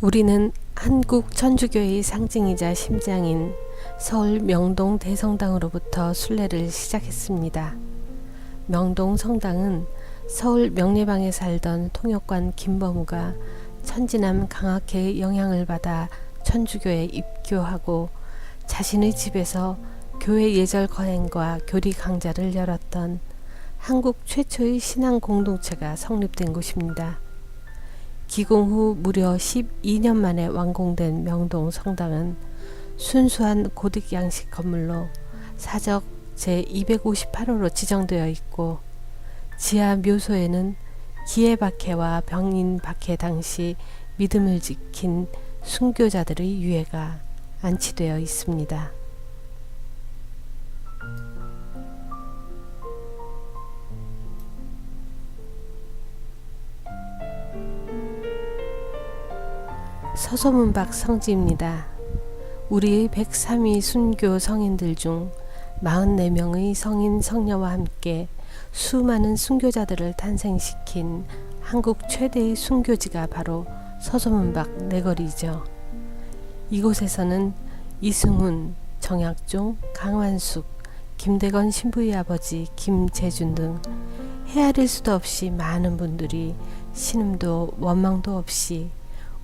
우리는 한국 천주교의 상징이자 심장인 서울 명동 대성당으로부터 순례를 시작했습니다. 명동 성당은 서울 명례방에 살던 통역관 김범우가 천지남 강학회의 영향을 받아 천주교에 입교하고 자신의 집에서 교회 예절 거행과 교리 강좌를 열었던 한국 최초의 신앙 공동체가 성립된 곳입니다. 기공 후 무려 12년 만에 완공된 명동 성당은 순수한 고딕 양식 건물로 사적 제258호로 지정되어 있고, 지하 묘소에는 기해박해와 병인박해 당시 믿음을 지킨 순교자들의 유해가 안치되어 있습니다. 서소문박 성지입니다. 우리의 103위 순교 성인들 중 44명의 성인 성녀와 함께 수많은 순교자들을 탄생시킨 한국 최대의 순교지가 바로 서소문박 내거리죠. 이곳에서는 이승훈, 정약종, 강완숙, 김대건 신부의 아버지 김재준 등 헤아릴 수도 없이 많은 분들이 신음도 원망도 없이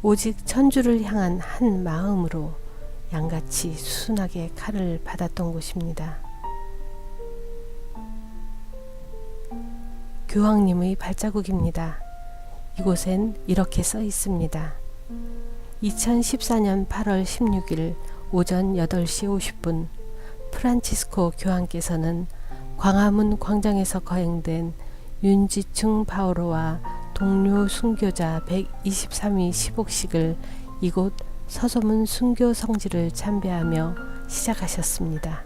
오직 천주를 향한 한 마음으로 양같이 순하게 칼을 받았던 곳입니다. 교황님의 발자국입니다. 이곳엔 이렇게 써 있습니다. 2014년 8월 16일 오전 8시 50분 프란치스코 교황께서는 광화문 광장에서 거행된 윤지충 바오로와 동료 순교자 123위 시복식을 이곳 서소문 순교 성지를 참배하며 시작하셨습니다.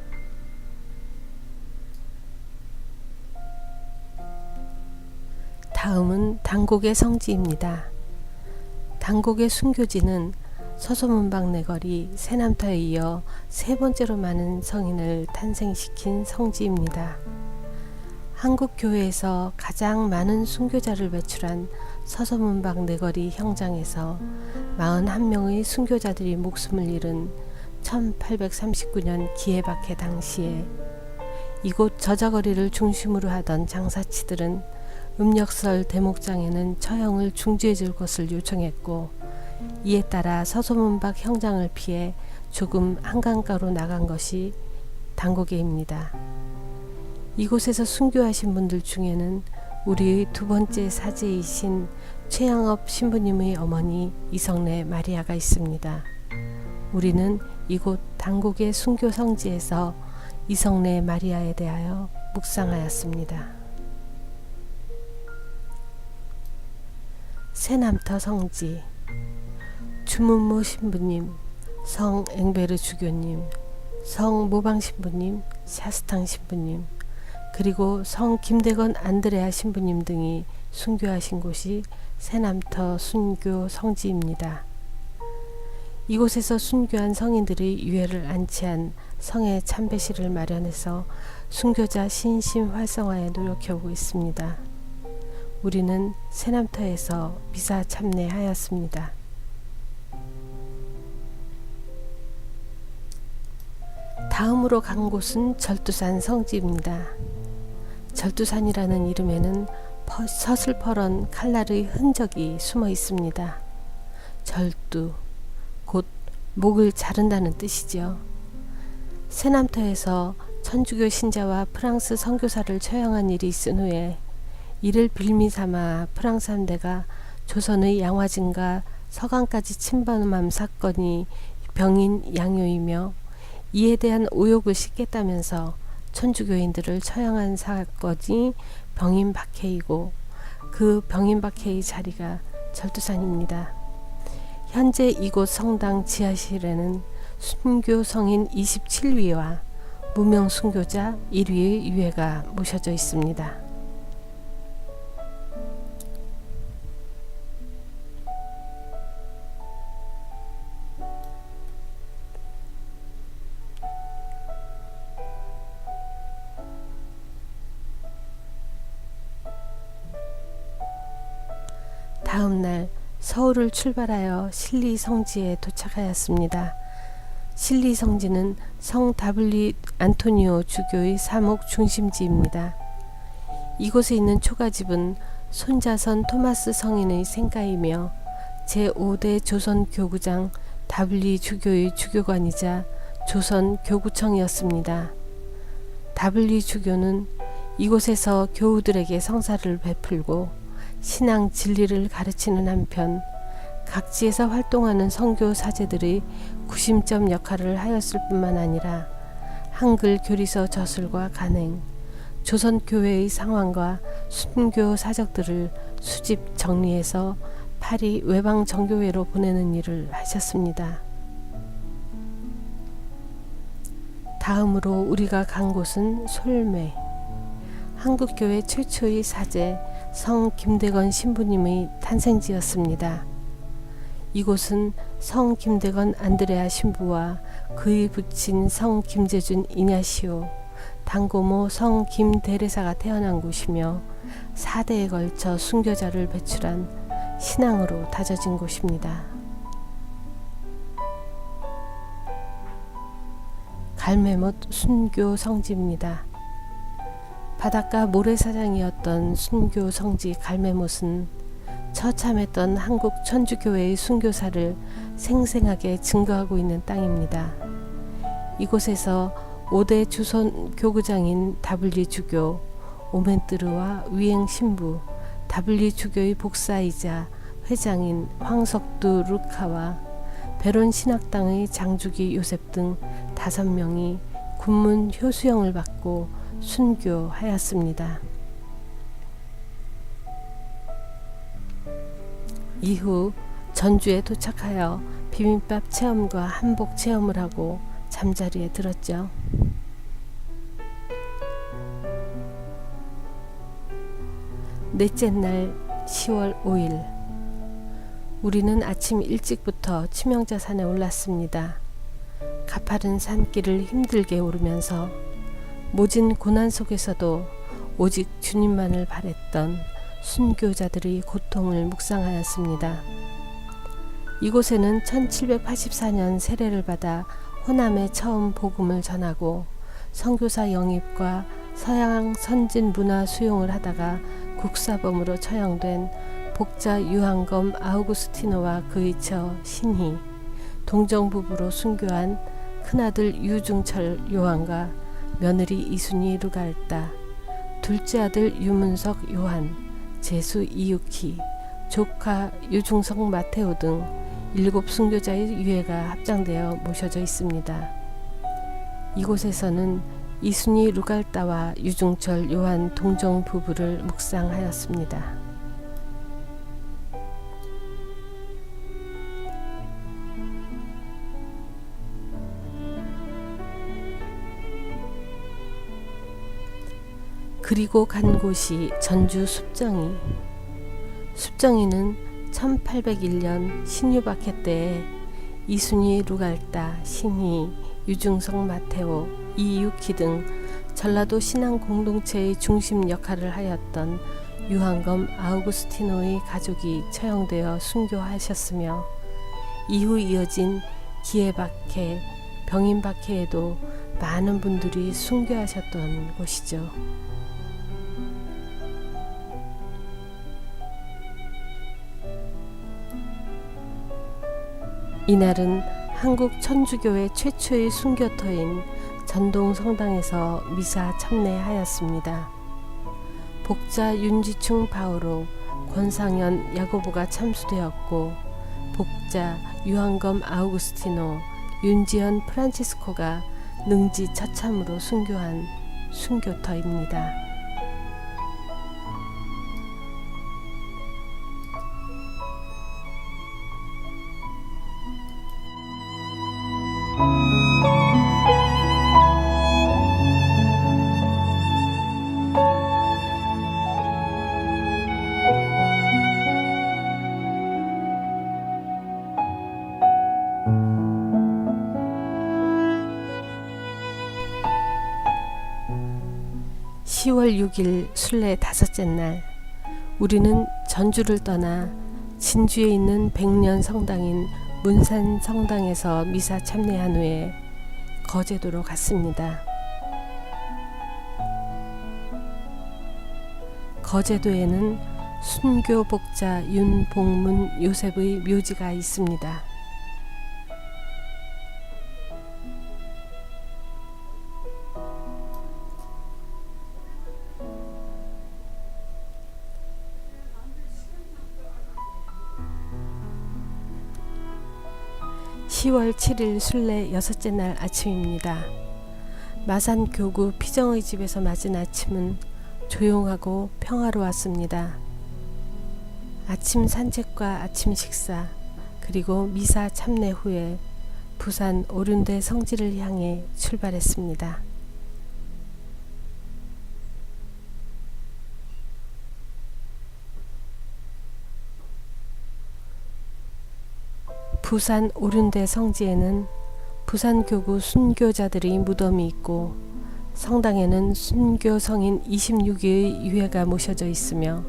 다음은 단곡의 성지입니다. 단곡의 순교지는 서소문박 내거리 새남터에 이어 세 번째로 많은 성인을 탄생시킨 성지입니다. 한국 교회에서 가장 많은 순교자를 배출한 서소문박 내거리 형장에서 41명의 순교자들이 목숨을 잃은 1839년 기해박해 당시에 이곳 저자거리를 중심으로 하던 장사치들은 음력설 대목장에는 처형을 중지해 줄 것을 요청했고, 이에 따라 서소문박 형장을 피해 조금 한강가로 나간 것이 단고개입니다. 이곳에서 순교하신 분들 중에는 우리의 두 번째 사제이신 최양업 신부님의 어머니 이성래 마리아가 있습니다. 우리는 이곳 단곡의 순교 성지에서 이성래 마리아에 대하여 묵상하였습니다. 새남터 성지, 주문모 신부님, 성 앵베르 주교님, 성 모방 신부님, 샤스탕 신부님, 그리고 성 김대건 안드레아 신부님 등이 순교하신 곳이 새남터 순교 성지입니다. 이곳에서 순교한 성인들의 유해를 안치한 성의 참배실을 마련해서 순교자 신심 활성화에 노력해오고 있습니다. 우리는 새남터에서 미사 참례하였습니다. 다음으로 간 곳은 절두산 성지입니다. 절두산이라는 이름에는 서슬퍼런 칼날의 흔적이 숨어 있습니다. 절두, 곧 목을 자른다는 뜻이죠. 새남터에서 천주교 신자와 프랑스 선교사를 처형한 일이 있은 후에 이를 빌미삼아 프랑스 함대가 조선의 양화진과 서강까지 침범한 사건이 병인 양요이며, 이에 대한 의혹을 씻겠다면서 천주교인들을 처형한 사건이 병인박해이고, 그 병인박해의 자리가 절두산입니다. 현재 이곳 성당 지하실에는 순교 성인 27위와 무명 순교자 1위의 유해가 모셔져 있습니다. 다음날 서울을 출발하여 신리 성지에 도착하였습니다. 신리 성지는 성 W 안토니오 주교의 사목 중심지입니다. 이곳에 있는 초가집은 손자선 토마스 성인의 생가이며 제5대 조선 교구장 W 주교의 주교관이자 조선 교구청이었습니다. W 주교는 이곳에서 교우들에게 성사를 베풀고 신앙 진리를 가르치는 한편 각지에서 활동하는 선교 사제들의 구심점 역할을 하였을 뿐만 아니라 한글 교리서 저술과 간행, 조선 교회의 상황과 순교 사적들을 수집 정리해서 파리 외방 정교회로 보내는 일을 하셨습니다. 다음으로 우리가 간 곳은 솔메, 한국교회 최초의 사제 성 김대건 신부님의 탄생지였습니다. 이곳은 성 김대건 안드레아 신부와 그의 부친 성 김재준 이냐시오, 단고모 성 김대레사가 태어난 곳이며 4대에 걸쳐 순교자를 배출한 신앙으로 다져진 곳입니다. 갈매못 순교 성지입니다. 바닷가 모래사장이었던 순교 성지 갈매못은 처참했던 한국 천주교회의 순교사를 생생하게 증거하고 있는 땅입니다. 이곳에서 5대 조선 교구장인 W 주교, 오멘뜨르와 위행 신부, W 주교의 복사이자 회장인 황석두 루카와 베론 신학당의 장주기 요셉 등 5명이 군문 효수형을 받고 순교하였습니다. 이후 전주에 도착하여 비빔밥 체험과 한복 체험을 하고 잠자리에 들었죠. 넷째 날 10월 5일 우리는 아침 일찍부터 치명자산에 올랐습니다. 가파른 산길을 힘들게 오르면서 모진 고난 속에서도 오직 주님만을 바랬던 순교자들의 고통을 묵상하였습니다. 이곳에는 1784년 세례를 받아 호남에 처음 복음을 전하고 선교사 영입과 서양 선진 문화 수용을 하다가 국사범으로 처형된 복자 유한검 아우구스티노와 그의 처 신희, 동정부부로 순교한 큰아들 유중철 요한과 며느리 이순희 루갈다, 둘째 아들 유문석 요한, 제수 이유키, 조카 유중석 마테오 등 7 순교자의 유해가 합장되어 모셔져 있습니다. 이곳에서는 이순희 루갈다와 유중철 요한 동정 부부를 묵상하였습니다. 그리고 간 곳이 전주 숲정이. 숲정이는 1801년 신유박해 때에 이순희 루갈다, 신희, 유중석 마테오, 이유키 등 전라도 신앙 공동체의 중심 역할을 하였던 유한검 아우구스티노의 가족이 처형되어 순교하셨으며 이후 이어진 기해박해, 병인박해에도 많은 분들이 순교하셨던 곳이죠. 이날은 한국 천주교회 최초의 순교터인 전동성당에서 미사 참례하였습니다. 복자 윤지충 바오로, 권상현 야고보가 참수되었고 복자 유한검 아우구스티노, 윤지연 프란치스코가 능지 처참으로 순교한 순교터입니다. (10월 6일) 순례 5째 날 우리는 전주를 떠나 진주에 있는 백년 성당인 문산 성당에서 미사 참례한 후에 거제도로 갔습니다. 거제도에는 순교 복자 윤복문 요셉의 묘지가 있습니다. (10월 7일) 순례 여섯째 날 아침입니다. 마산교구 피정의 집에서 맞은 아침은 조용하고 평화로웠습니다. 아침 산책과 아침 식사, 그리고 미사 참례 후에 부산 오륜대 성지를 향해 출발했습니다. 부산 오륜대 성지에는 부산교구 순교자들의 무덤이 있고 성당에는 순교 성인 26위의 유해가 모셔져 있으며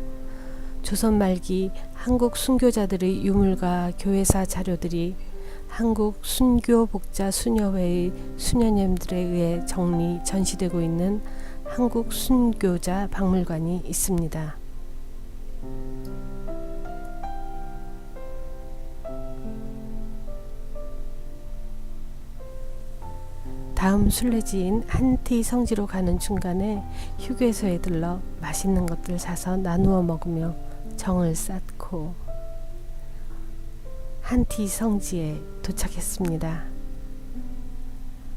조선 말기 한국 순교자들의 유물과 교회사 자료들이 한국 순교 복자 수녀회의 수녀님들에 의해 정리 전시되고 있는 한국 순교자 박물관이 있습니다. 다음 순례지인 한티 성지로 가는 중간에 휴게소에 들러 맛있는 것들 사서 나누어 먹으며 정을 쌓고 한티 성지에 도착했습니다.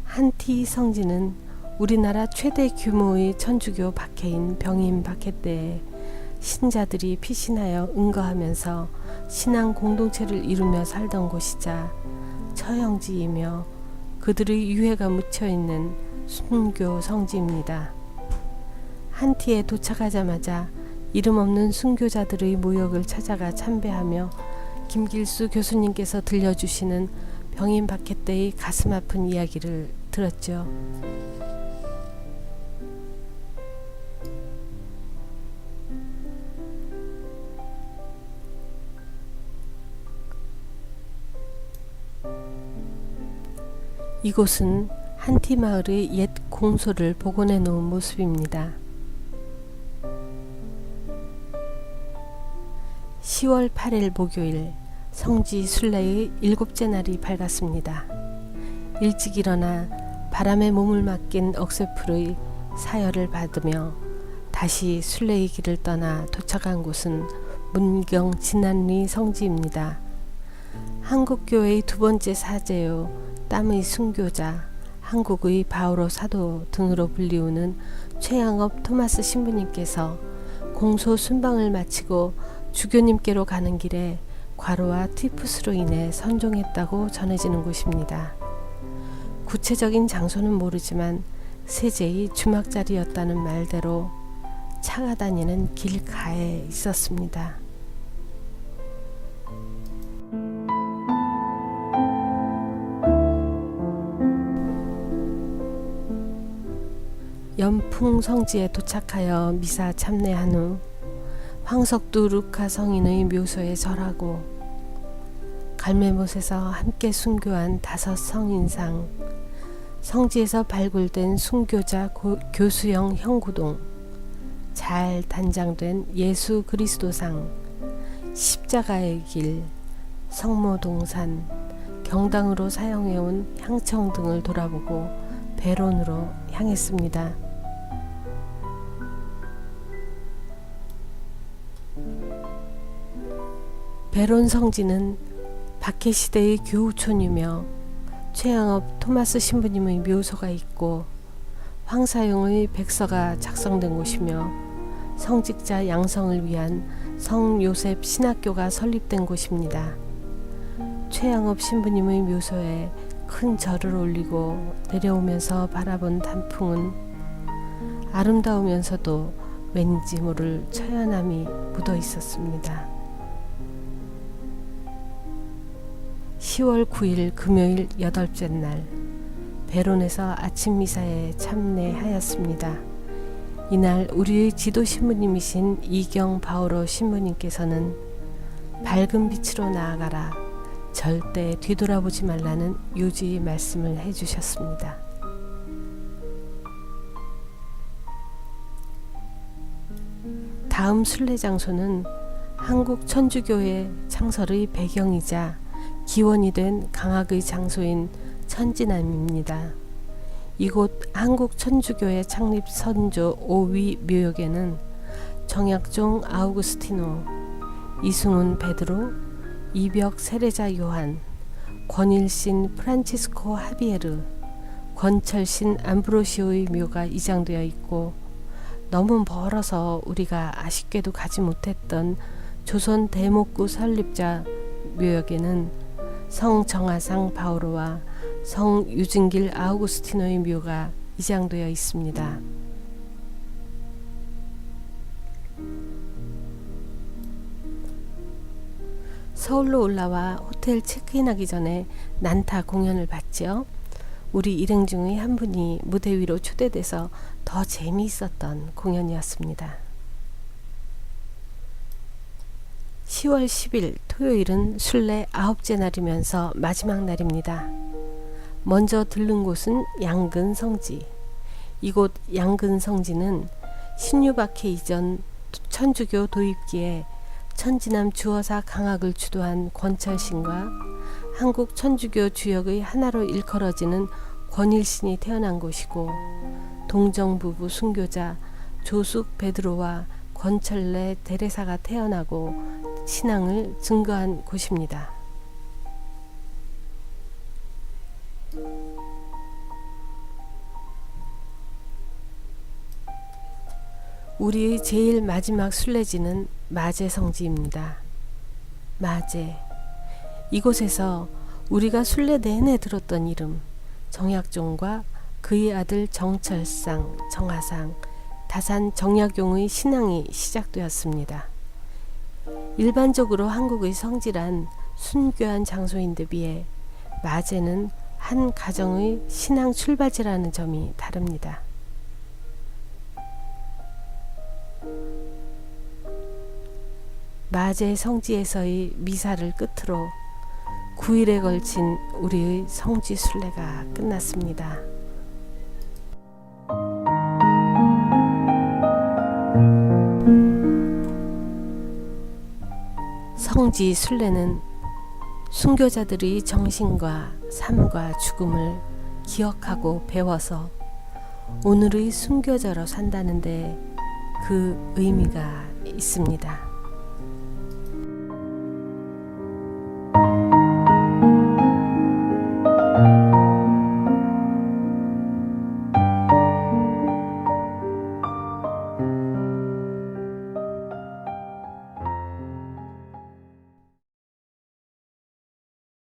한티 성지는 우리나라 최대 규모의 천주교 박해인 병인 박해때에 신자들이 피신하여 응거하면서 신앙 공동체를 이루며 살던 곳이자 처형지이며 그들의 유해가 묻혀있는 순교 성지입니다. 한티에 도착하자마자 이름 없는 순교자들의 모욕을 찾아가 참배하며 김길수 교수님께서 들려주시는 병인 박해 때의 가슴 아픈 이야기를 들었죠. 이곳은 한티 마을의 옛 공소를 복원해 놓은 모습입니다. 10월 8일 목요일 성지 순례의 7째 날이 밝았습니다. 일찍 일어나 바람에 몸을 맡긴 억새풀의 사열을 받으며 다시 순례의 길을 떠나 도착한 곳은 문경 진안리 성지입니다. 한국교회의 두 번째 사제요 땀의 순교자, 한국의 바오로 사도 등으로 불리우는 최양업 토마스 신부님께서 공소 순방을 마치고 주교님께로 가는 길에 과로와 티푸스로 인해 선종했다고 전해지는 곳입니다. 구체적인 장소는 모르지만 세제의 주막자리였다는 말대로 차가 다니는 길가에 있었습니다. 연풍 성지에 도착하여 미사 참례한 후 황석두 루카 성인의 묘소에 절하고 갈매못에서 함께 순교한 5 성인상, 성지에서 발굴된 순교자 교수형 형구동, 잘 단장된 예수 그리스도상, 십자가의 길, 성모동산, 경당으로 사용해온 향청 등을 돌아보고 베론으로 향했습니다. 베론 성지는 박해시대의 교우촌이며 최양업 토마스 신부님의 묘소가 있고 황사용의 백서가 작성된 곳이며 성직자 양성을 위한 성요셉 신학교가 설립된 곳입니다. 최양업 신부님의 묘소에 큰 절을 올리고 내려오면서 바라본 단풍은 아름다우면서도 왠지 모를 처연함이 묻어 있었습니다. 10월 9일 금요일 8째 날 베론에서 아침 미사에 참례하였습니다. 이날 우리의 지도 신부님이신 이경 바오로 신부님께서는 밝은 빛으로 나아가라. 절대 뒤돌아보지 말라는 요지의 말씀을 해주셨습니다. 다음 순례 장소는 한국 천주교의 창설의 배경이자 기원이 된 강학의 장소인 천진암입니다. 이곳 한국 천주교의 창립 선조 5위 묘역에는 정약종 아우구스티노, 이승훈 베드로, 이벽 세례자 요한, 권일신 프란치스코 하비에르, 권철신 암브로시오의 묘가 이장되어 있고, 너무 멀어서 우리가 아쉽게도 가지 못했던 조선 대목구 설립자 묘역에는 성 정하상 바오로와 성 유진길 아우구스티노의 묘가 이장되어 있습니다. 서울로 올라와 호텔 체크인하기 전에 난타 공연을 봤죠. 우리 일행 중의 한 분이 무대 위로 초대돼서 더 재미있었던 공연이었습니다. 10월 10일 토요일은 순례 9째 날이면서 마지막 날입니다. 먼저 들른 곳은 양근성지. 이곳 양근성지는 신유박해 이전 천주교 도입기에 천진암 주어사 강학을 주도한 권철신과 한국 천주교 주역의 하나로 일컬어지는 권일신이 태어난 곳이고, 동정부부 순교자 조숙 베드로와 권철래 데레사가 태어나고 신앙을 증거한 곳입니다. 우리의 제일 마지막 순례지는 마제성지입니다. 마제. 이곳에서 우리가 순례 내내 들었던 이름, 정약종과 그의 아들 정철상, 정하상, 다산 정약용의 신앙이 시작되었습니다. 일반적으로 한국의 성지란 순교한 장소인데 비해 마제는 한 가정의 신앙 출발지라는 점이 다릅니다. 마제 성지에서의 미사를 끝으로 9일에 걸친 우리의 성지 순례가 끝났습니다. 성지 순례는 순교자들의 정신과 삶과 죽음을 기억하고 배워서 오늘의 순교자로 산다는데 그 의미가 있습니다.